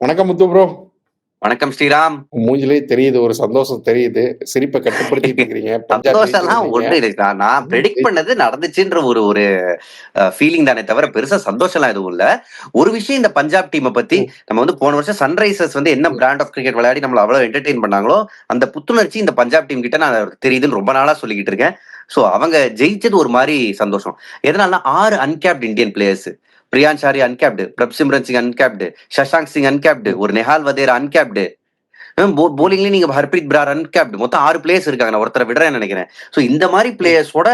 வணக்கம் முத்து ப்ரோ. வணக்கம் ஸ்ரீராம். மூஞ்சிலே தெரியுது, ஒரு சந்தோஷம் தெரியுது. சிரிப்ப கட்டுப்படுத்திட்டு இருக்கிறீங்க. பஞ்சாப் சந்தோஷம்லாம் ஜெயிச்சிருந்தீங்க. ஒண்ணும் இல்ல. நான் பிரெடிக்ட் பண்ணது நடந்துச்சுன்ற ஒரு ஒரு ஃபீலிங் தானே தவிர பெருசா சந்தோஷம்லாம் எதுவும் இல்ல. ஒரு விஷயம் இந்த பஞ்சாப் டீமை பத்தி ம், நம்ம வந்து போன வருஷம் சன்ரைசர்ஸ் வந்து என்ன ம். பிராண்ட் ஆஃப் கிரிக்கெட் விளையாடி நம்மள அவ்வளவு என்டர்டெயின் பண்ணாங்களோ அந்த புத்துணர்ச்சி இந்த பஞ்சாப் டீம் கிட்ட நான் தெரியுதுன்னு ரொம்ப நாளா சொல்லிக்கிட்டு இருக்கேன். சோ அவங்க ஜெயிச்சது ஒரு மாதிரி சந்தோஷம். எதனால 6 அன்கேப்டு இந்தியன் பிளேயர்ஸ். பிரியான்சாரி uncapped, Prabh Simran Singh uncapped, Shashank Singh uncapped, ம். ஒரு நெஹால் வதேரா அன்கேப்டு. போலிங்லயும் நீங்க ஹர்ப்ரீத் பிரார் அன்கேப்டு, மொத்தம் 6 பிளேயர்ஸ் இருக்காங்க. நான் ஒருத்தரை விடுறேன்னு நினைக்கிறேன். சோ இந்த மாதிரி ம். பிளேயர்ஸோட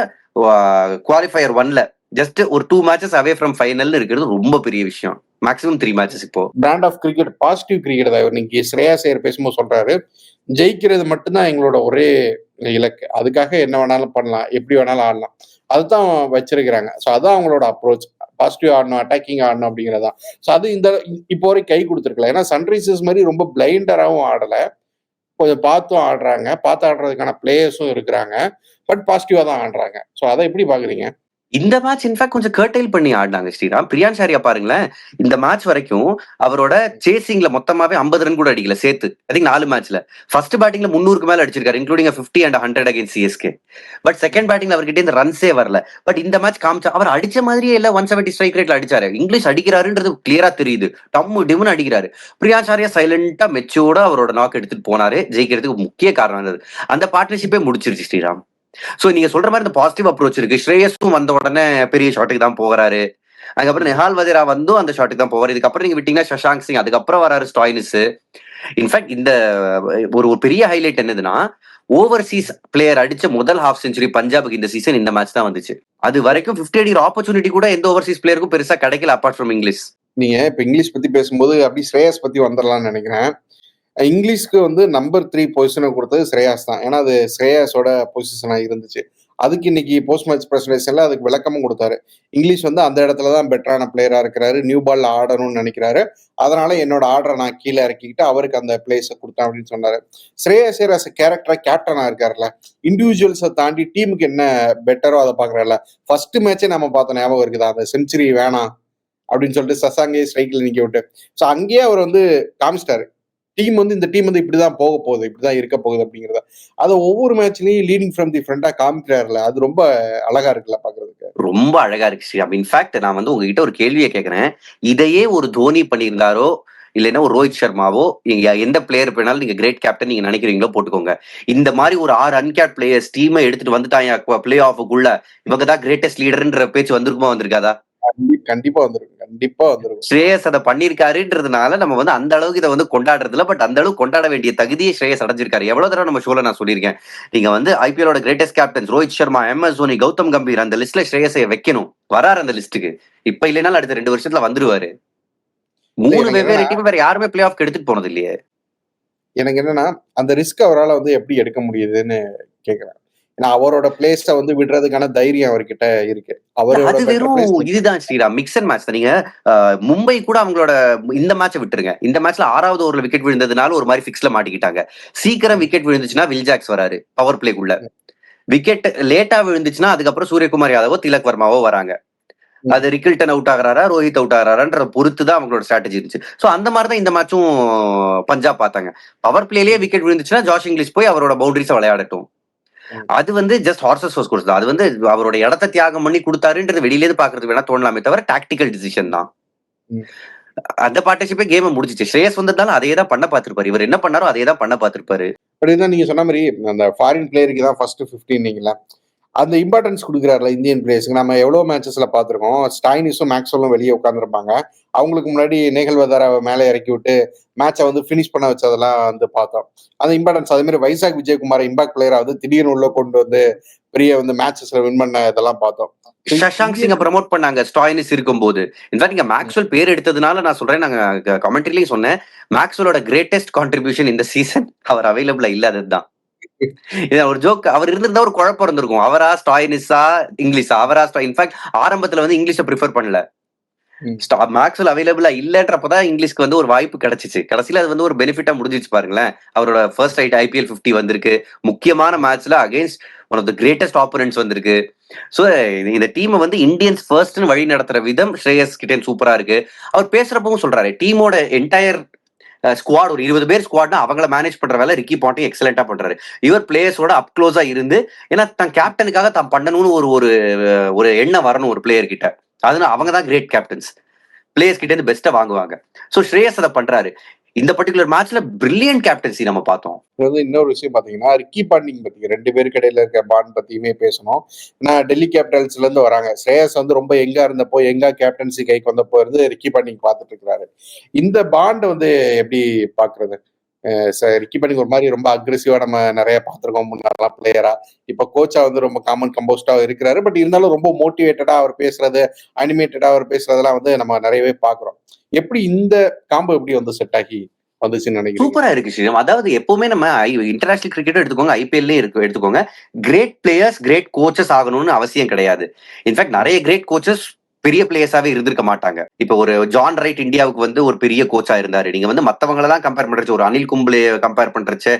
குவாலிஃபயர் 1ல ஜஸ்ட் ஒரு 2 மேட்சஸ் அவே ஃப்ரம் ஃபைனல் இருக்கிறது ரொம்ப பெரிய விஷயம். மேக்ஸிமம் 3 மேட்சஸ் இப்போ. Brand of cricket positive cricket தான். இன்னைக்கு ஸ்ரேயாஸ் ஐயர் பேசும்போது சொல்றாரு, ஜெயிக்கிறது மட்டும்தான் எங்களோட ஒரே இலக்கு. அதுக்காக என்ன வேணாலும் பண்ணலாம், எப்படி வேணாலும் ஆடலாம். அதுதான் வச்சிருக்கிறாங்க. ஸோ அதான் அவங்களோட அப்ரோச். பாசிட்டிவ் ஆடணும், அட்டாக்கிங் ஆடணும் அப்படிங்கிறதான். ஸோ அது இப்போ வரைக்கும் கை கொடுத்துருக்கல. ஏன்னா சன்ரைசர்ஸ் மாதிரி ரொம்ப பிளைண்டராகவும் ஆடல. கொஞ்சம் பார்த்தும் ஆடுறாங்க. பார்த்து ஆடுறதுக்கான பிளேயர்ஸும் இருக்கிறாங்க. பட் பாசிட்டிவா தான் ஆடுறாங்க. ஸோ அத எப்படி பார்க்குறீங்க? இந்த மேட்ச் இன்ஃபேக்ட் கொஞ்சம் கர்டைல் பண்ணி ஆடினாங்க ஸ்ரீராம். பிரியான்சாரியா பாருங்களேன், இந்த மேட்ச் வரைக்கும் அவரோட சேசிங்ல மொத்தமாவே 50 ரன் கூட அடிக்கல சேர்த்து. ஐ திங்க் 4 மேட்ச்ல. ஃபர்ஸ்ட் பேட்டிங்ல 300க்கு மேல அடிச்சிருக்காரு, including 50 and 100 against CSK. But second பேட்டிங்ல அவர்கிட்ட இந்த ரன்ஸே வரல. பட் இந்த மேட்ச் காமிச்சா அவர் அடிச்ச மாதிரியே இல்ல. 170 ஸ்ட்ரைக் ரேட்ல அடிச்சாரு. இங்கிலீஷ் அடிக்கிறாருன்றது கிளியரா தெரியுது. டம்மு டிம்னு அடிக்கிறாரு. பிரியான்சாரியா சைலண்டா மெச்சூர்டா அவரோட நாக் எடுத்துட்டு போனாரு. ஜெயிக்கிறதுக்கு முக்கிய காரணம் இருந்தது. அந்த பார்ட்னர்ஷிப்பே முடிச்சிருச்சு ஸ்ரீராம். சோ நீங்க சொல்ற மாதிரி இந்த பாசிட்டிவ் அப்ரோச் இருக்கு. ஸ்ரேயஸும் வந்த உடனே பெரிய ஷாட்டுக்கு தான் போகிறாரு. அதுக்கப்புறம் நெஹால் வதேரா வந்தும் அந்த ஷாட்டுக்கு தான் போவாரு. இதுக்கப்புறம் நீங்க விட்டீங்கன்னா சஷாங்க் சிங், அதுக்கப்புறம் வராரு ஸ்டாயினிஸ். இன்ஃபேக்ட் இந்த ஒரு ஒரு பெரிய ஹைலைட் என்னதுன்னா, ஓவர்சீஸ் பிளேயர் அடிச்ச முதல் ஹாஃப் செஞ்சுரி பஞ்சாபுக்கு இந்த சீசன் இந்த மேட்ச் தான் வந்துச்சு. அது வரைக்கும் 50 அடிக்கிற ஆப்பர்ச்சுனிட்டி கூட எந்த ஓவர்சீஸ் பிளேயருக்கும் பெருசா கிடைக்கல அப்பார்ட் ஃப்ரம் இங்கிலீஷ். நீங்க இப்ப இங்கிலீஷ் பத்தி பேசும்போது அப்படி ஸ்ரேயாஸ் பத்தி வந்துரலாம்னு நினைக்கிறேன். இங்கிலீஷ்க்கு வந்து நம்பர் 3 பொசிஷன குடுத்தது ஸ்ரேயாஸ் தான். ஏன்னா, அது ஸ்ரேயாஸோட பொசிஷனா இருந்துச்சு. அதுக்கு இன்னைக்கு போஸ்ட் மேட்ச் பிரசன்டேஷன்ல அதுக்கு விளக்கமும் குடுத்தாரு. இங்கிலீஷ் வந்து அந்த இடத்துல தான் பெட்டரான பிளேயரா இருக்கிறாரு. நியூ பால்ல ஆடணும்னு நெனைக்கிறாரு. அதனால என்னோட ஆர்டர நான் கீழ இறக்கிக்கிட்டு அவருக்கு அந்த பிளேஸ குடுத்தேன் அப்படின்னு சொன்னாரு. ஸ்ரேயாஸ் ஐயர் ஆஸ் எ கேரக்டரா கேப்டனா இருக்காருல்ல. இண்டிவிஜுவல்ஸ தாண்டி டீமுக்கு என்ன பெட்டரோ அத பார்க்குறார்ல. ஃபர்ஸ்ட் மேட்சே நம்ம பார்த்த ஞாபகம் இருக்குதா? அந்த செஞ்சுரி வேணாம் அப்படின்னு சொல்லிட்டு சசாங்கே ஸ்ட்ரைக்ல நிக்க விட்டு. ஸோ அங்கேயே அவர் வந்து காமிச்சிட்டாரு. இந்த டீம் வந்து இப்படிதான் போக போகுது, இப்படிதான் இருக்க போகுது அப்படிங்கிறத. அத ஒவ்வொரு மேட்ச்லயும் லீடிங் ஃப்ரம் தி ஃப்ரண்டா காமிக்கிறாருல்ல. அது ரொம்ப அழகா இருக்குல்ல பாக்குறதுக்கு. ரொம்ப அழகா இருக்கு ஸ்ரீராம். இன்ஃபேக்ட் நான் வந்து உங்ககிட்ட ஒரு கேள்வியை கேட்கிறேன். இதையே ஒரு தோனி பண்ணியிருந்தாரோ, இல்லைன்னா ஒரு ரோஹித் சர்மாவோ, நீங்க எந்த பிளேயர் வேணாலும் நீங்க கிரேட் கேப்டன் நீங்க நினைக்கிறீங்களோ போட்டுக்கோங்க. இந்த மாதிரி ஒரு 6 அன்கேப் பிளேயர்ஸ் டீமை எடுத்துட்டு வந்துட்டாங்க பிளே ஆஃபுக்குள்ள, இவங்க தான் கிரேட்டஸ்ட் லீடர்ன்ற பேச்சு வந்திருக்குமா வந்திருக்காதா? கண்டிப்பா வந்திருக்கும். கண்டிப்பா வந்திருக்கும். ஸ்ரேயஸ் அதை பண்ணிருக்காருன்றதுனால நம்ம வந்து அந்த அளவுக்கு இதை வந்து கொண்டாடுறதுல, பட் அந்த அளவுக்கு கொண்டாட வேண்டிய தகுதியை ஸ்ரேயஸ் அடைஞ்சிருக்காரு. எவ்வளவு தடவை நம்ம ஷோல நான் சொல்லியிருக்கேன், நீங்க வந்து ஐபிஎலோட greatest captains Rohit Sharma, MS Dhoni, Gautam Gambhir அந்த லிஸ்ட்ல ஸ்ரேயஸை வைக்கணும். வராரு அந்த லிஸ்ட்டுக்கு. இப்ப இல்லைனாலும் அடுத்த 2 வருஷத்துல வந்துருவாரு. இல்ல 3 எனக்கு வெவ்வேறு என்னன்னா டீம் வேற யாருமே பிளே ஆஃப் எடுத்துட்டு போனது இல்லையே. எனக்கு என்னன்னா, அந்த ரிஸ்க் அவரால வந்து எப்படி எடுக்க முடியுதுன்னு கேட்கிறேன். ஏன்னா அவரோட பிளேஸ வந்து விடுறதுக்கான தைரியம் அவர்கிட்ட இருக்கு. அவரோட அது பெட்டர் வெறும் பிளேஸ் இதுதான் ஸ்ரீராம். Mix and match. நீங்க மும்பை கூட அவங்களோட இந்த மேட்சை விட்டுருங்க. இந்த மேட்ச்ல 6வது ஓவர்ல விக்கெட் விழுந்ததுனால ஒரு மாதிரி பிக்ஸ்ல மாட்டிக்கிட்டாங்க. சீக்கிரம் ம், விக்கெட் விழுந்துச்சுன்னா வில்ஜாக்ஸ் வராரு பவர் பிளேக்குள்ள. ம், விக்கெட் லேட்டா விழுந்துச்சுன்னா அதுக்கப்புறம் சூரியகுமார் யாதவோ திலக் வர்மாவோ வராங்க. ம். அது ரிக்கில்டன் அவுட் ஆகுறாரா, ரோஹித் அவுட் ஆகுறாரான்ற பொறுத்து தான் அவங்களோட ஸ்ட்ராட்டஜி இருந்துச்சு. சோ அந்த மாதிரி தான் இந்த மேட்சும் பஞ்சாப் பார்த்தாங்க. பவர் பிளேலயே விக்கெட் விழுந்துச்சுன்னா ஜாஷ் இங்கிலீஷ் போய் அவரோட பவுண்டரிஸை விளையாடட்டும். ம், அது வந்து ஜஸ்ட் ஹார்சஸ் ஃபோர்ஸ் கொடுத்தது. அது வந்து அவரோட இடத்த தியாகம் பண்ணி கொடுத்தாருன்றது வெளியில இருந்து பாக்குறது வேணா தோணலாமே தவிர டாக்டிக்கல் டிசிஷன் தான். ம். அந்த பார்ட்னர்ஷிப்பே கேம் முடிஞ்சிச்சு. ஸ்ரேயஸ் வந்ததால அதே தான் பண்ண பார்த்திருப்பாரு. இவர் என்ன பண்ணாரோ அதே தான் பண்ண பார்த்திருப்பாரு. அப்படிதான் நீங்க சொன்ன மாரி அந்த ஃபாரின் பிளேயருக்கு தான் ஃபர்ஸ்ட் 15னீங்கல்ல. அந்த இம்பார்ட்டன்ஸ் குடுக்குறாருல இந்தியன் பிளேயர்ஸ்க்கு. நம்ம எவ்வளோ மேட்சஸ்ல பார்த்துருக்கோம். ஸ்டாயினிஸும், மேக்ஸ்வெல்லும் வெளிய உட்கார்ந்திருப்பாங்க. அவங்களுக்கு முன்னாடி நேகல் வதாராவ மேல இறக்கி விட்டு மேட்ச வந்து ஃபினிஷ் பண்ண வச்சதெல்லாம் வந்து பார்த்தோம். அந்த இம்பார்ட்டன்ஸ் அதே மாரி வைசாக் விஜயகுமார இம்பாக்ட் பிளேயரா வந்து திடீர்னு உள்ள கொண்டு வந்து பெரிய வந்து மேட்சஸ்ல வின் பண்ண இதெல்லாம் பார்த்தோம். சஷாங்க் சிங்க இந்தியன் ப்ரமோட் பண்ணாங்க ஸ்டாயினிஸ் இருக்கும்போது. இன்ஃபேக்ட் நீங்க ம். மேக்ஸ்வெல் பேர் எடுத்ததுனால நான் சொல்றேன். நாங்க கமெண்ட்ரிலயும் சொன்னேன். மேக்ஸ்வெலோட கிரேட்டஸ்ட் கான்ட்ரிபியூஷன் இந்த சீசன் அவர் அவைலபிளா இல்லாதது தான். இது ஒரு ஜோக். அவர் இருந்திருந்தா ஒரு குழப்பம் இருந்திருக்கும். அவரா ஸ்டாயினிஸா இங்கிலீஷா, அவரா இன்ஃபேக்ட் ஆரம்பத்துல வந்து இங்கிலீஷை ப்ரிஃபர் பண்ணல. ம். மேக்ஸ்வெல் அவைலபிளா இல்லன்றப்பதான் இங்கிலீஷ்க்கு வந்து ஒரு வாய்ப்பு கிடைச்சிச்சு. கடைசியில அது வந்து ஒரு பெனிஃபிட்டா முடிஞ்சிச்சு பாருங்களேன். அவரோட ஃபர்ஸ்ட் ஐபிஎல் 50 வந்திருக்கு. முக்கியமான மேட்ச்ல against one of the greatest opponents வந்திருக்கு. சோ இந்த டீமை வந்து இந்தியன்ஸ் ஃபர்ஸ்ட்னு வழி நடத்துற விதம் ஸ்ரேயஸ் கிட்டே சூப்பரா இருக்கு. அவர் பேசுறப்பவும் சொல்றாரு, டீமோட என்டையர் ஸ்குவாட் ஒரு 20 பேர் ஸ்குவாட்னா அவங்கள மேனேஜ் பண்ற வேலை ரிக்கி பாண்டிங் எக்ஸலென்ட்டா பண்றாரு. இவர் பிளேயர்ஸோட அப் க்ளோஸா இருந்து, ஏன்னா தன் கேப்டனுக்காக தான் பண்ணணும்னு ஒரு ஒரு ஒரு எண்ணம் வரணும் ஒரு பிளேயர் கிட்ட. அதனால அவங்க தான் கிரேட் கேப்டன்ஸ். பிளேயர்ஸ் கிட்ட இருந்து பெஸ்ட்டா வாங்குவாங்க. சோ ஸ்ரேயஸ் அதை பண்றாரு. இந்த பர்டிகுலர் மேட்ச்ல பிரில்லியன்ட் கேப்டன்சி நம்ம பார்த்தோம். இன்னொரு விஷயம் பாத்தீங்கன்னா ரிக்கி பாண்டிங் பத்தி 2 பேருக்கு இடையில இருக்க பாண்ட் பத்தியுமே பேசணும். ஏன்னா டெல்லி கேபிட்டல்ஸ்ல இருந்து வராங்க. ஸ்ரேயஸ் வந்து ரொம்ப யங்கா இருந்தப்போ யங்கா கேப்டன்சி கைக்கு வந்தப்போ இருந்து ரிக்கி பாண்டிங் பார்த்துட்டு இருக்கிறாரு. இந்த பாண்ட் வந்து எப்படி பாக்குறது? ரிக்கி பாண்டிங் ஒரு மாதிரி ரொம்ப அக்ரெசிவா நம்ம நிறைய பார்த்திருக்கோம் முன்னாடி பிளேயரா. இப்ப கோச்சா வந்து ரொம்ப காமன் கம்போஸ்டா இருக்கிறாரு. பட் இருந்தாலும் ரொம்ப மோட்டிவேட்டடா அவர் பேசுறது, அனிமேட்டடா அவர் பேசுறதெல்லாம் வந்து நம்ம நிறையவே பாக்குறோம். எப்படி இந்த காம்போ எப்படி வந்து செட் ஆகி வந்துச்சுன்னு நினைக்கிறீங்க? சூப்பரா இருக்கு ஸ்ரீராம். அதாவது எப்பவுமே நம்ம இன்டர்நேஷனல் கிரிக்கெட் எடுத்துக்கோங்க, ஐபிஎல்லே எடுத்துக்கோங்க, கிரேட் பிளேயர்ஸ் கிரேட் கோச்சஸ் ஆகணும்னு அவசியம் கிடையாது. இன்ஃபேக்ட் நிறைய கிரேட் கோச்சஸ் பெரிய பிளேயர்ஸாவே இருந்திருக்க மாட்டாங்க. இப்ப ஒரு ஜான் ரைட் இந்தியாவுக்கு வந்து ஒரு பெரிய கோச்சா இருந்தாரு. நீங்க வந்து மத்தவங்களெல்லாம் கம்பேர் பண்றச்சு, ஒரு அனில் கும்ப்ளே கம்பேர் பண்றச்சு,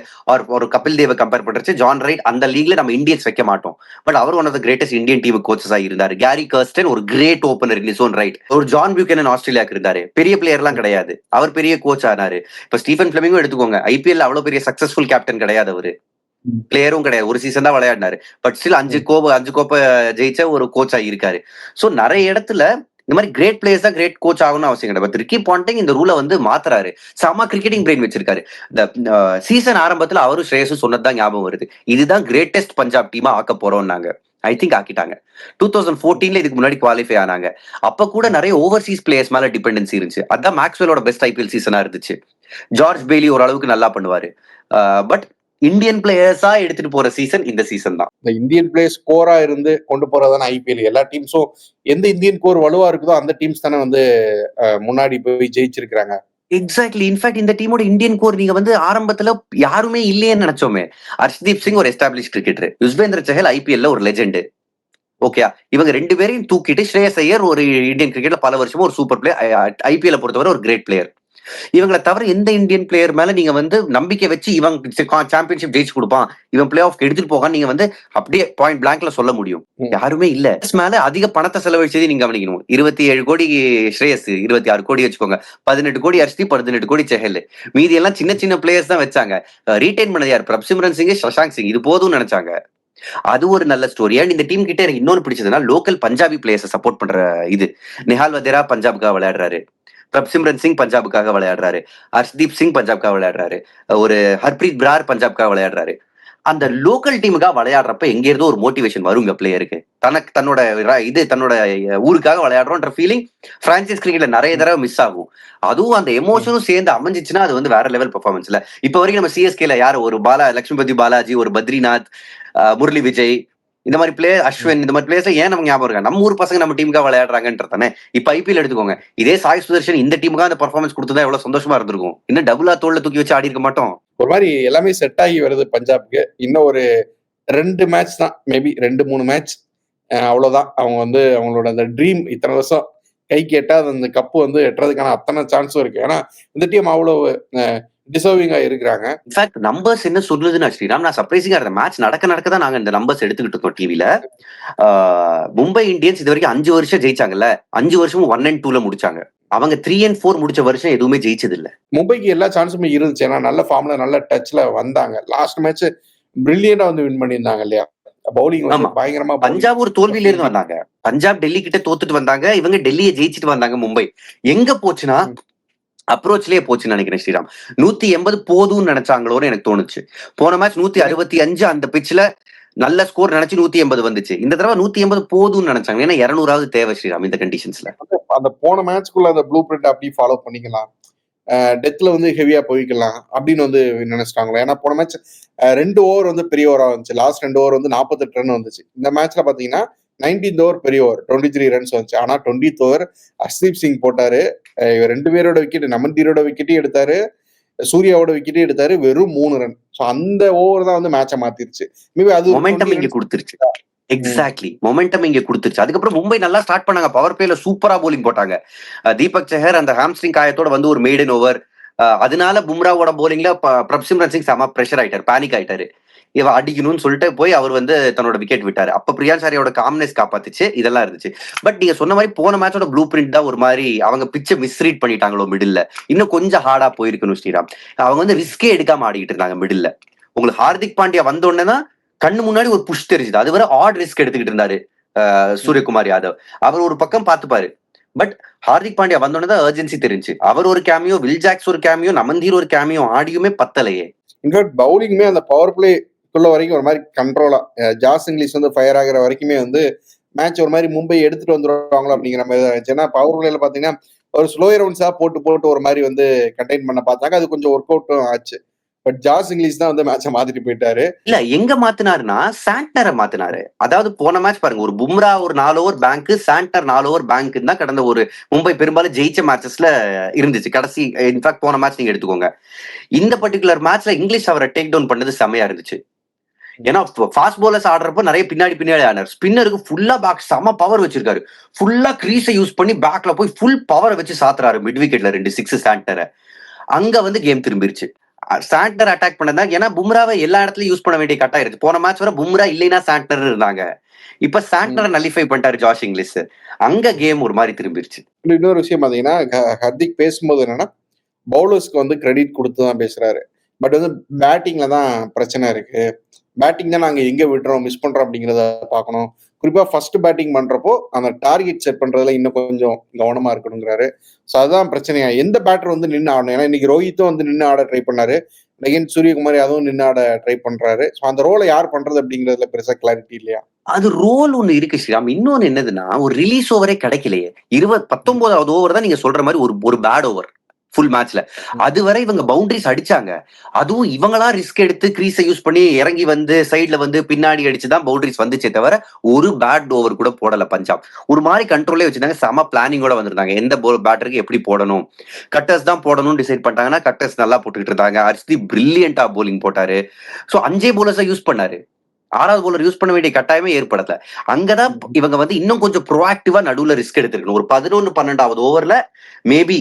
ஒரு கபில் தேவ கம்பேர் பண்றச்சு, ஜான் ரைட் அந்த லீக்ல நம்ம இந்தியன்ஸ் வைக்க மாட்டோம். பட் அவர் one of the greatest Indian team கோச்சஸா இருந்தாரு. கேரி கர்ஸ்டன் ஒரு great opener in his own right. ஒரு ஜான் பியூக்கனன் ஆஸ்திரேலியாக்கு இருந்தாரு. பெரிய பிளேயர் எல்லாம் கிடையாது. அவர் பெரிய கோச் ஆனாரு. இப்ப ஸ்டீஃபன் பிளமிங்கும் எடுத்துக்கோங்க. ஐபிஎல் அவ்வளவு பெரிய சக்சஸ்ஃபுல் கேப்டன் கிடையாது அவரு. பிளேயரும் கிடையாது. ஒரு சீசன் தான் விளையாடினாரு. பட் ஸ்டில் 5 கோப்பை ஜெயிச்ச ஒரு கோச்சா இருக்காரு. சோ நிறைய இடத்துல இந்த மாதிரி கிரேட் பிளேயர்ஸ் தான் கிரேட் கோச் ஆகணும்னு அவசியம் கிடையாது. பட் ரிக்கி பாண்டிங் இந்த ரூலை வந்து மாத்துறாரு. செம கிரிக்கெட்டிங் பிரெயின் வச்சிருக்காரு. இந்த சீசன் ஆரம்பத்துல அவரும் ஸ்ரேயஸும் சொன்னதுதான் ஞாபகம் வருது. இதுதான் கிரேட்டஸ்ட் பஞ்சாப் டீமா ஆக்க போறோம்னாங்க. ஐ திங்க் ஆக்கிட்டாங்க. 2014 இதுக்கு முன்னாடி குவாலிஃபை ஆனாங்க. அப்ப கூட நிறைய ஓவர்சீஸ் பிளேயர்ஸ் மேல டிபெண்டன்சி இருந்துச்சு. அதான் மேக்ஸ்வெலோட பெஸ்ட் ஐபிஎல் சீசனா இருந்துச்சு. ஜார்ஜ் பெய்லி ஓரளவுக்கு நல்லா பண்ணுவாரு. பட் இந்தியன் பிளேயர்ஸா எடுத்துட்டு போற சீசன் இந்த சீசன் தான். இந்த இந்தியன் பிளேயர்ஸ் கோரா இருந்து கொண்டு போறதான ஐபிஎல். எல்லா டீம்ஸும் எந்த இந்தியன் கோர் வலுவா இருக்குதோ அந்த டீம்ஸ் தானே வந்து முன்னாடி போய் ஜெயிச்சிருக்காங்க. எக்ஸாக்ட்லி. இன்ஃபேக்ட் இந்த டீமோட இந்தியன் கோர் நீங்க வந்து ஆரம்பத்துல யாருமே இல்லையேன்னு நினைச்சோமே. ஹர்ஷ்தீப் சிங் ஒரு எஸ்டாப்ளிஷ் கிரிக்கெட்டர், யுஸ்வேந்திர சஹல் ஐபிஎல்ல ஒரு லெஜெண்ட். ஓகே, இவங்க 2 பேரையும் தூக்கிட்டு ஸ்ரேயஸ் ஐயர் ஒரு இந்தியன் கிரிக்கெட்ல பல வருஷமா ஒரு சூப்பர் பிளேயர், ஐபிஎல் பொறுத்தவரை ஒரு கிரேட் பிளேயர். இவங்களை தவிர எந்த இந்தியன் பிளேயர் மேல நீங்க வந்து நம்பிக்கை வச்சு இவன் சாம்பியன்ஷிப் ஜெயிச்சு கொடுப்பான், இவன் பிளே ஆஃப் எடுத்துட்டு போக நீங்க வந்து அப்படியே பாயிண்ட் பிளாங்க்ல சொல்ல முடியும்? யாருமே இல்ல. மேல அதிக பணத்தை செலவழிச்சது நீங்க கவனிக்கணும். 27 கோடி ஸ்ரேயஸ், 26 கோடி வச்சுக்கோங்க, 18 கோடி ஹர்ஷ்தீப், 18 கோடி செஹல். மீதி எல்லாம் சின்ன சின்ன பிளேயர்ஸ் தான் வச்சாங்க. ரீடைன் பண்ணது யார்? பிரப்சிம்ரன் சிங், சஷாங்க் சிங். இது போதும்னு நினைச்சாங்க. அது ஒரு நல்ல ஸ்டோரி. அண்ட் இந்த டீம் கிட்ட எனக்கு இன்னொன்னு பிடிச்சதுன்னா லோக்கல் பஞ்சாபி பிளேயர்ஸை சப்போர்ட் பண்ற இது. நிஹால் வதேரா பஞ்சாபுக்காக விளையாடுறாரு, பிரப்சிம்ரன் சிங் பஞ்சாபுக்காக விளையாடுறாரு, ஹர்ஷ்தீப் சிங் பஞ்சாபுக்காக விளையாடுறாரு, ஒரு ஹர்ப்ரீத் பிரார் பஞ்சாபுக்காக விளையாடுறாரு. அந்த லோக்கல் டீமுக்காக விளையாடுறப்ப எங்க இருந்தோ ஒரு மோட்டிவேஷன் வருங்க பிளேயருக்கு. தன்னோட தன்னோட ஊருக்காக விளையாடுறோன்ற ஃபீலிங் பிரான்சைஸ் கிரிக்கெட்ல நிறைய தடவை மிஸ் ஆகும். அதுவும் அந்த எமோஷனும் சேர்ந்து அமைஞ்சிச்சுன்னா அது வந்து வேற லெவல் பெர்ஃபார்மன்ஸ்ல. இப்ப வரைக்கும் நம்ம சிஎஸ்கேல யார் ஒரு லட்சுமிபதி பாலாஜி, ஒரு பத்ரிநாத், முரளி விஜய், இந்த மாதிரி பிளேயர், அஸ்வின், இந்த மாதிரி பிளேயர்ஸ் ஏன் நமக்கு ஞாபகம் இருக்கா? நம்ம ஊர் பசங்க நம்ம டீமுக்காக விளையாடுறாங்கன்றதானே. இப்ப ஐபிஎல் எடுத்துக்கோங்க, இதே சாய் சுதர்ஷன் இந்த டீமுக்காக அந்த பெர்ஃபார்மன்ஸ் கொடுத்ததா எவ்வளவு சந்தோஷமா இருந்திருக்கும். இன்னும் டபுளா தோல்ல தூக்கி வச்சு ஆடி இருக்க மாட்டோம். ஒரு மாதிரி எல்லாமே செட் ஆகி வருது பஞ்சாப்க்கு. இன்னும் ஒரு 2 மேட்ச் தான், மேபி 2-3 மேட்ச், அவ்வளவுதான். அவங்க வந்து அவங்களோட அந்த ட்ரீம் இத்தனை வருஷம் கை கேட்டா அந்த கப்பு வந்து எட்டுறதுக்கான அத்தனை சான்ஸும் இருக்கு. ஏன்னா இந்த டீம் அவ்வளவு டிசர்விங்கா இருக்கிறாங்க. இன்ஃபேக்ட் நம்பர்ஸ் என்ன சொல்லுதுன்னா ஸ்ரீராம், நான் சர்ப்ரைசிங்கா இருந்த மேட்ச் நடக்க தான் நாங்க இந்த நம்பர்ஸ் எடுத்துக்கிட்டு இருக்கோம் டிவில. மும்பை இந்தியன்ஸ் இது வரைக்கும் 5 வருஷம் ஜெயிச்சாங்கல்ல, 5 வருஷமும் 1 and 2ல முடிச்சாங்க. அவங்க 3 and 4 முடிச்ச வருஷம் எதுவுமே ஜெயிச்சது இல்ல. மும்பைக்கு எல்லா சான்ஸுமே இருந்துச்சு. ஏன்னா நல்ல ஃபார்ம்ல நல்ல டச்ல வந்தாங்க. லாஸ்ட் மேட்ச் பிரில்லியண்டா வந்து வின் பண்ணியிருந்தாங்க இல்லையா? பவுலிங் வந்து பயங்கரமா. பஞ்சாப் ஒரு தோல்வியில இருந்து வந்தாங்க. பஞ்சாப் டெல்லி கிட்ட தோத்துட்டு வந்தாங்க, இவங்க டெல்லியை ஜெயிச்சுட்டு வந்தாங்க. மும்பை எங்க போச்சுன்னா அப்ரோச்லயே போச்சுன்னு நினைக்கிறேன் ஸ்ரீராம். 180 போதும்னு நினைச்சாங்களோன்னு எனக்கு தோணுச்சு. போன மேட்ச் 165 அந்த பிட்ச்ல நல்ல ஸ்கோர் நினைச்சு 180 வந்துச்சு. இந்த தடவை 180 போதும்னு நினைச்சாங்க. ஏன்னா 200 தேவை ஸ்ரீராம் இந்த கண்டிஷன்ஸ்ல. அந்த போன மேட்ச்க்குள்ள அந்த ப்ளூ பிரிண்ட் அப்படி ஃபாலோ பண்ணிக்கலாம், டெத்ல வந்து ஹெவியா போய்க்கலாம் அப்படின்னு வந்து நினைச்சிட்டாங்களா? ஏன்னா போன மேட்ச் 2 ஓவர் வந்து பெரிய ஓவரா வந்துச்சு. லாஸ்ட் 2 ஓவர் வந்து 48 ரன் வந்துச்சு. இந்த மேட்ச்ல பாத்தீங்கன்னா 19th ஓவர் பெரிய ஓவர் 23 ரன்ஸ் வந்துச்சு. ஆனா 20th ஓவர் ஹர்ஷ்தீப் சிங் போட்டாரு. 2 பேரோட விக்கெட், நமந்தீரோட விக்கெட்டையும் எடுத்தாரு, சூர்யாவோட விக்கெட்டையும் எடுத்தாரு. வெறும் 3 ரன். சோ அந்த ஓவர் தான் வந்து மேட்சை மாத்திருச்சு. மேபி அது மொமெண்டம் இங்க கொடுத்துருச்சு. எக்ஸாக்ட்லி, மொமெண்டம் இங்க கொடுத்துருச்சு. அதுக்கப்புறம் மும்பை நல்லா ஸ்டார்ட் பண்ணாங்க. பவர் பிளேல சூப்பரா போலிங் போட்டாங்க. தீபக் சஹர் அந்த ஹாம்ஸ்ட்ரிங் காயத்தோட வந்து ஒரு மெய்டன் ஓவர். அதனால பும்ராவோட போலிங்ல பிரப்சிம்ரன் சிங் செம பிரஷர் ஆயிட்டாரு, பேனிக் ஆயிட்டாரு. இவ அடிக்கணும்னு சொல்லிட்டு போய் அவர் வந்து தன்னோட விக்கெட் விட்டாரு. அப்ப பிரியான்சாரியோட காம்னஸ் காப்பாத்துச்சு. இதெல்லாம் இருந்துச்சு. பட் நீங்க சொன்ன மாதிரி போன மேட்சோட ப்ளூ பிரிண்ட் தான் ஒரு மாதிரி அவங்க பிச்சை மிஸ்ரீட் பண்ணிட்டாங்களோ மிடில்ல. இன்னும் கொஞ்சம் ஹார்டா போயிருக்கணும் ஸ்ரீராம். அவங்க வந்து ரிஸ்கே எடுக்காம ஆடிக்கிட்டு இருந்தாங்க மிடில்ல. உங்களுக்கு ஹார்திக் பாண்டியா வந்த உடனே தான் கண்ணு முன்னாடி ஒரு புஷ் தெரிஞ்சுது. அது வரை ஆட் ரிஸ்க் எடுத்துக்கிட்டு இருந்தாரு சூரியகுமார் யாதவ். அவர் ஒரு பக்கம் பார்த்துப்பாரு. பட் ஹார்திக் பாண்டியா வந்தோடனே தான் அர்ஜென்சி தெரிஞ்சு. அவர் ஒரு கேமியோ, வில் ஜாக்ஸ் ஒரு கேமியோ, நமந்தீர் ஒரு கேமியோ ஆடியுமே பத்தலையே. இன்ஃபேக்ட் பவுலிங்குமே அந்த பவர் பிளேக்குள்ள வரைக்கும் ஒரு மாதிரி கண்ட்ரோலா ஜாஸ் இங்கிலீஷ் வந்து ஃபயர் ஆகிற வரைக்குமே வந்து மேட்ச் ஒரு மாதிரி மும்பை எடுத்துட்டு வந்துருவாங்களோ அப்படிங்கிற மாதிரி தான் இருந்துச்சு. ஏன்னா பவர் பிளேல பாத்தீங்கன்னா ஒரு ஸ்லோ ரவுண்ட்ஸா போட்டு ஒரு மாதிரி வந்து கண்டெயின் பண்ண பார்த்தாங்க. அது கொஞ்சம் ஒர்க் அவுட்டும் ஆச்சு. பட் ஜாஸ் இங்கிலீஷ் தான் வந்து மேட்சை மாத்திட்டு போயிட்டாரு. இல்ல எங்க மாத்தினாருன்னா சாண்டனரை மாத்தினாரு. அதாவது போன மேட்ச் பாருங்க, ஒரு பும்ரா ஒரு 4 over bank, Santner 4 over bank தான் கடந்த ஒரு மும்பை பெரும்பாலும் ஜெயிச்ச மேட்சஸ்ல இருந்துச்சு. கடைசி இன்ஃபேக்ட் போன மேட்ச் நீங்க எடுத்துக்கோங்க. இந்த பர்டிகுலர் மேட்ச்ல இங்கிலீஷ் அவரை டேக் டவுன் பண்ணது செமையா இருந்துச்சு. ஏன்னா ஃபாஸ்ட் பவுலர்ஸ் ஆடுறப்ப நிறைய பின்னாடி ஆனார். ஸ்பின்னருக்கு ஃபுல்லா பேக் செம பவர் வச்சிருக்காரு. ஃபுல்லா கிரீஸை யூஸ் பண்ணி பேக்ல போய் ஃபுல் பவரை வச்சு சாத்துறாரு. மிட் விக்கெட்ல 2 6 சாண்டனரை. அங்க வந்து கேம் திரும்பிருச்சு. சாண்டனர் அட்டாக் பண்ணதா. ஏன்னா பும்ராவை எல்லா இடத்துலயும் யூஸ் பண்ண வேண்டிய கட்டாயம் இருக்கு. போன மேட்ச் வர பும்ரா இல்லைன்னா சாண்டனர் இருந்தாங்க. இப்ப சாண்டனரை நல்லிஃபை பண்ணிட்டாரு ஜாஷ் இங்கிலீஷ். அங்க கேம் ஒரு மாதிரி திரும்பிருச்சு. இன்னொரு விஷயம் பாத்தீங்கன்னா ஹர்திக் பேசும்போது என்னன்னா பவுலர்ஸ்க்கு வந்து கிரெடிட் கொடுத்து தான் பேசுறாரு. பட் வந்து பேட்டிங்ல தான் பிரச்சனை இருக்கு. பேட்டிங் தான் நாங்க எங்க விட்டுறோம், மிஸ் பண்றோம் அப்படிங்கிறத பார்க்கணும். குறிப்பா ஃபர்ஸ்ட் பேட்டிங் பண்றப்போ அந்த டார்கெட் செட் பண்றதுல இன்னும் கொஞ்சம் கவனமா இருக்கணுங்கிறாரு. ஸோ அதுதான் பிரச்சனையா. எந்த பேட்டர் வந்து நின்று ஆடணும். ஏன்னா இன்னைக்கு ரோஹித்தும் வந்து நின்று ஆட ட்ரை பண்ணாரு. அகைன் சூரியகுமார் அதுவும் நின்று ஆட ட்ரை பண்றாரு. ஸோ அந்த ரோலை யார் பண்றது அப்படிங்கிறதுல பெருசா கிளாரிட்டி இல்லையா? அது ரோல் ஒண்ணு இருக்கு ஸ்ரீராம். இன்னொன்னு என்னதுன்னா ஒரு ரிலீஸ் ஓவரே கிடைக்கலையே. 19வது ஓவர் தான் நீங்க சொல்ற மாதிரி ஒரு பேட் ஓவர் ஃபுல் மேட்ச்ல. அதுவரை இவங்க பவுண்டரிஸ் அடிச்சாங்க. அதுவும் இவங்களா ரிஸ்க் எடுத்து கிரீஸை யூஸ் பண்ணி இறங்கி வந்து சைட்ல வந்து பின்னாடி அடிச்சுதான் பவுண்டரிஸ் வந்துச்சே தவிர ஒரு பேட் ஓவர் கூட போடல பஞ்சாப். ஒரு மாதிரி கண்ட்ரோலே வச்சிருந்தாங்க. செம பிளானிங்கோட வந்திருந்தாங்க. எந்த பேட்டருக்கு எப்படி போடணும், கட்டர்ஸ் தான் போடணும்னு டிசைட் பண்ணிட்டாங்கன்னா கட்டர்ஸ் நல்லா போட்டுக்கிட்டு இருந்தாங்க. ஹர்ஷ்தீப் பிரில்லியண்டா போலிங் போட்டாரு. சோ 5 bowlers யூஸ் பண்ணாரு. 6வது bowler யூஸ் பண்ண வேண்டிய கட்டாயமே ஏற்படல. அங்கதான் இவங்க வந்து இன்னும் கொஞ்சம் ப்ரோஆக்டிவா நடுவுல ரிஸ்க் எடுத்திருக்கணும். ஒரு 11 12வது ஓவர்ல மேபி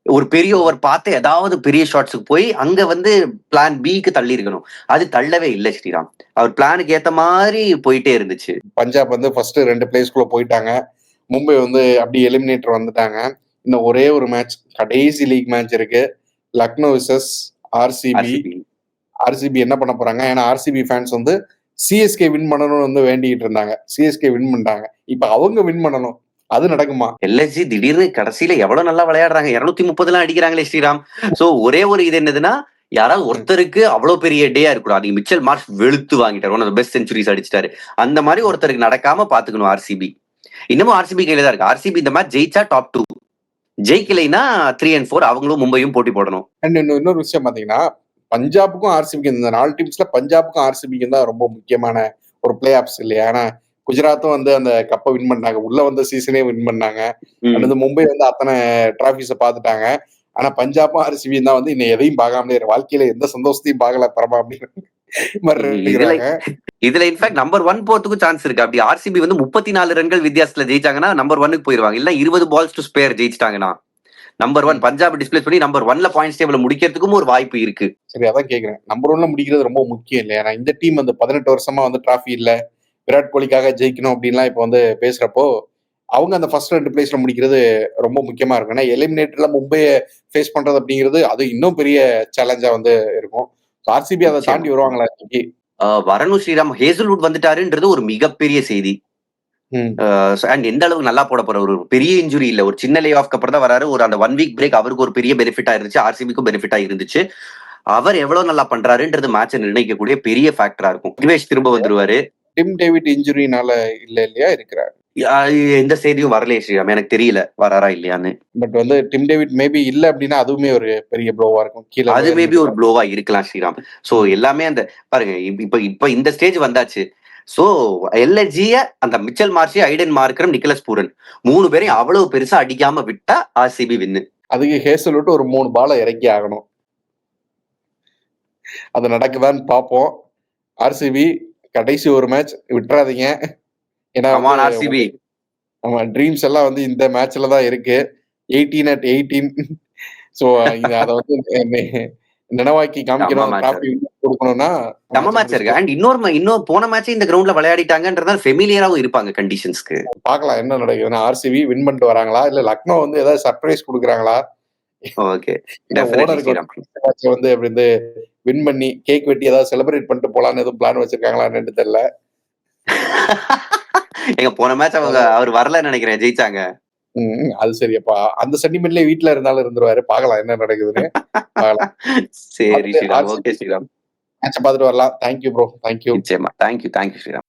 ஒரு பெரிய ஓவர் பார்த்து ஏதாவது பெரிய ஷாட்ஸுக்கு போய் அங்க வந்து பிளான் பிக்கு தள்ளி இருக்கணும். அது தள்ளவே இல்லை ஸ்ரீராம். அவர் பிளானுக்கு ஏத்த மாதிரி போயிட்டே இருந்துச்சு. பஞ்சாப் வந்து ஃபர்ஸ்ட் 2 பிளேஸ்க்குள்ள போயிட்டாங்க. மும்பை வந்து அப்படி எலிமினேட்டர் வந்துட்டாங்க. இன்னும் ஒரே ஒரு மேட்ச், கடைசி லீக் மேட்ச் இருக்கு. Lucknow versus RCB. ஆர்சிபி என்ன பண்ண போறாங்க? ஏன்னா ஆர்சிபி ஃபேன்ஸ் வந்து சிஎஸ்கே வின் பண்ணணும்னு வந்து வேண்டிட்டு இருந்தாங்க. சிஎஸ்கே வின் பண்ணிட்டாங்க. இப்ப அவங்க வின் பண்ணணும். அது நடக்குமா? எல்எஸ்ஜி திடீர்னு கடைசியில எவ்வளவு நல்லா விளையாடுறாங்க. 230 எல்லாம் அடிக்கிறாங்களே ஸ்ரீராம். சோ ஒரே ஒரு இது என்னதுன்னா யாராவது ஒருத்தருக்கு அவ்வளவு பெரிய டேயா இருக்கக்கூடாது. நீங்க மிச்சல் மார்ஷ் வெளுத்து வாங்கிட்டாரு. One of the best centuries அடிச்சிட்டாரு. அந்த மாதிரி ஒருத்தருக்கு நடக்காம பாத்துக்கணும் ஆர்சிபி. இன்னமும் ஆர்சிபி கையில தான் இருக்கு. ஆர்சிபி இந்த மேட்ச் ஜெயிச்சா டாப் 2, ஜெயிக்கலைன்னா 3 and 4 அவங்களும் மும்பையும் போட்டி போடணும். அண்ட் இன்னொரு விஷயம் பாத்தீங்கன்னா பஞ்சாபுக்கும் ஆர்சிபிக்கும் இந்த 4 டீம்ஸ்ல பஞ்சாபுக்கும் ஆர்சிபிக்கும் தான் ரொம்ப முக்கியமான ஒரு பிளே ஆப்ஸ் இல்லையா? ஏன்னா குஜராத்தும் வந்து அந்த கப்பை வின் பண்ணாங்க. உள்ள வந்த சீசனே வின் பண்ணாங்க. வந்து மும்பை வந்து அத்தனை டிராபிஸை பார்த்துட்டாங்க. ஆனா பஞ்சாபும் ஆர்சிபியும் தான் வந்து இன்னும் எதையும் பார்க்காமலே வாழ்க்கையில எந்த சந்தோஷத்தையும் பார்க்கல பரமா அப்படின்னு இதுல இன்ஃபேக்ட் நம்பர் 1 போறதுக்கும் சான்ஸ் இருக்கு. அப்படி ஆர்சிபி வந்து 34 ரன்கள் வித்தியாசத்துல ஜெயிச்சாங்கன்னா நம்பர் 1க்கு போயிருவாங்க. இல்ல 20 balls to spare ஜெயிச்சிட்டாங்கன்னா நம்பர் 1 பஞ்சாப் டிஸ்பிளேஸ் பண்ணி நம்பர் 1ல பாயிண்ட்ஸ் டேபிள் முடிக்கிறதுக்கும் ஒரு வாய்ப்பு இருக்கு. சரி, அதான் கேக்குறேன். நம்பர் 1ல முடிக்கிறது ரொம்ப முக்கியம் இல்லையா? ஏன்னா இந்த டீம் வந்து 18 வருஷமா வந்து டிராஃபி இல்ல, விராட் கோலிக்காக ஜெயிக்கணும் அப்படின்லாம் இப்போ வந்து பேசுறப்போ அவங்க அந்த ஃபர்ஸ்ட் 2 பிளேஸ்ல முடிக்கிறது ரொம்ப முக்கியமா இருக்கும். ஏன்னா எலிமினேட்டர்ல மும்பையை ஃபேஸ் பண்றது அப்படிங்கிறது அது இன்னும் பெரிய சேலஞ்சா வந்து இருக்கும். ஆர்சிபி அதை தாண்டி வருவாங்களா இன்னைக்கு? வரணும் ஸ்ரீராம். ஹேசல்வுட் வந்துட்டாருன்றது ஒரு மிகப்பெரிய செய்தி. அண்ட் எந்த அளவுக்கு நல்லா போட போற ஒரு பெரிய இன்ஜுரி இல்ல, ஒரு சின்ன லே ஆஃப்க்கு அப்புறம் தான் வராரு. ஒரு அந்த 1 week பிரேக் அவருக்கு ஒரு பெரிய பெனிஃபிட்டா இருந்துச்சு. ஆர்சிபிக்கும் பெனிஃபிட்டா இருந்துச்சு. அவர் எவ்வளவு நல்லா பண்றாருன்றது மேட்சை நிர்ணயிக்கக்கூடிய பெரிய ஃபேக்டரா இருக்கும். திவேஷ் திரும்ப வந்துருவாரு. டிம் டேவிட் இன்ஜுரினால இல்லையா இருக்கிறார். எந்த செய்தியும் வரலையே ஸ்ரீராம். எனக்கு தெரியல வராரா இல்லையான்னு. பட் வந்து டிம் டேவிட் மேபி இல்ல அப்படின்னா அதுவுமே ஒரு பெரிய ப்ளோவா இருக்கும். கீழே அது மேபி ஒரு ப்ளோவா இருக்கலாம் ஸ்ரீராம். சோ எல்லாமே அந்த பாருங்க இப்ப இந்த ஸ்டேஜ் வந்தாச்சு. சோ எல்எஸ்ஜிய அந்த மிச்சல் மார்ஷி, ஐடன் மார்க்கரம், நிக்கலஸ் பூரன் 3 பேரையும் அவ்வளவு பெருசா அடிக்காம விட்டா ஆர்சிபி வின்னு. அதுக்கு ஹேசல்வுட் ஒரு 3 பாலை இறக்கி ஆகணும். அது நடக்குதான்னு பார்ப்போம். ஆர்சிபி கடைசி ஒரு மேட்ச் விட்டுறாதீங்க. ஏன்னா ஆர்சிபி ஆமா, ட்ரீம்ஸ் எல்லாம் வந்து இந்த மேட்ச்ல தான் இருக்கு. 18 at 18. ஸோ அதை வந்து நினைவாக்கி செம்ம காமிக்கணும், மேட்ச் டிராஃபி குடுக்கணும்னா செம்ம மேட்ச மேட்ச் இருக்கு. முடிச்சுட்டு அண்ட் இன்னும் போன மேட்ச் இந்த கிரவுண்ட்ல விளையாடிட்டாங்கன்றதால ஃபெமிலியராவும் இருப்பாங்க கண்டிஷன்ஸ்க்கு. பார்க்கலாம் என்ன நடக்குதுன்னு. ஆர்சிபி வின் பண்ணிட்டு வராங்களா? இல்ல லக்னோ வந்து ஏதாவது சர்ப்ரைஸ் குடுக்குறாங்களா? ஓகே. இல்ல டெஃபினெட்லி ஓனருக்கு ஸ்ரீராம். மேட்ச் வந்து அப்படி வந்து வின் பண்ணி கேக் வெட்டி ஏதாவது செலிப்ரேட் பண்ணிட்டு போலான்னு எதுவும் பிளான் வச்சிருக்காங்களா என்னன்னு தெரியல. ஏங்க போன மேட்ச் அவர் வரலன்னு நினைக்கிறேன். ஜெயிச்சாங்க. அது சரியப்பா. அந்த சென்டிமெண்ட்லயே வீட்ல இருந்தாலும் இருந்துருவாரு. பார்க்கலாம் என்ன நடக்குதுன்னு. பார்க்கலாம். சரி பார்த்துட்டு ஸ்ரீராம். RCB okay Sriram. மேட்ச பார்த்துட்டு வரலாம். Thank you bro. Thank you. நிச்சயமா. Thank you Sriram.